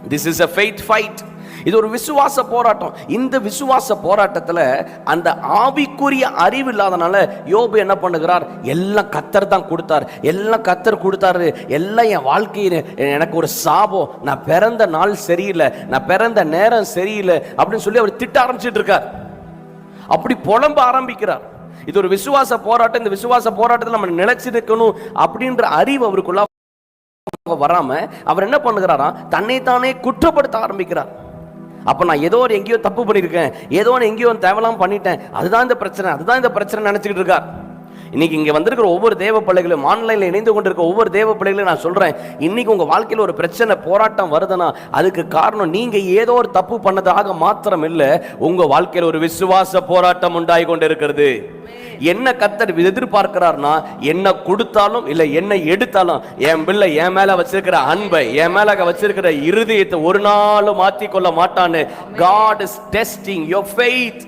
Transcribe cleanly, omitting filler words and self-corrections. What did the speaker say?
This is a faith fight. இது ஒரு விசுவாச போராட்டம். இந்த விசுவாச போராட்டத்தில் அந்த ஆவிக்குரிய அறிவு இல்லாதனால யோபு என்ன பண்ணுகிறார்? எல்லாம் கர்த்தர் தான் கொடுத்தார், எல்லாம் கர்த்தர் கொடுத்தாரு, எல்லாம் என் வாழ்க்கையில் எனக்கு ஒரு சாபம், நான் பிறந்த நாள் சரியில்லை, நான் பிறந்த நேரம் சரியில்லை அப்படின்னு சொல்லி அவர் திட்ட ஆரம்பிச்சிட்டு இருக்கார். அப்படி புலம்ப ஆரம்பிக்கிறார். இது ஒரு விசுவாச போராட்டம். இந்த விசுவாச போராட்டத்தில் நம்ம நிலைச்சிருக்கணும் அப்படின்ற அறிவு அவருக்குள்ள வராம அவர் என்ன பண்ணுகிறாரா? தன்னைத்தானே குற்றப்படுத்த ஆரம்பிக்கிறார். அப்ப நான் ஏதோ ஒரு எங்கேயோ தப்பு பண்ணியிருக்கேன், ஏதோ எங்கேயோ தேவலாம் பண்ணிட்டேன், அதுதான் இந்த பிரச்சனை, அதுதான் இந்த பிரச்சனை நினைச்சுக்கிட்டு இருக்கார். இன்னைக்கு இங்க வந்திருக்கிற ஒவ்வொரு தேவ பிள்ளைகளும், ஆன்லைன்ல இணைந்து கொண்டிருக்க ஒவ்வொரு தேவ பிள்ளைகளும் நான் சொல்றேன், இன்னைக்கு உங்க வாழ்க்கையில் ஒரு பிரச்சனை போராட்டம் வருதுன்னா அதுக்கு காரணம் நீங்க ஏதோ ஒரு தப்பு பண்ணதாக மாத்திரம் இல்ல, உங்க வாழ்க்கையில் ஒரு விசுவாச போராட்டம் உண்டாகி கொண்டிருக்கிறது. என்ன கர்த்தர் எதிர்பார்க்கிறார்னா, என்ன கொடுத்தாலும் இல்ல என்ன எடுத்தாலும் என் பிள்ளை என் மேல வச்சிருக்கிற அன்பை, என் மேல வச்சிருக்கிற இருதயத்தை ஒரு நாளும் மாற்றிக்கொள்ள மாட்டான்னு. God is testing your faith.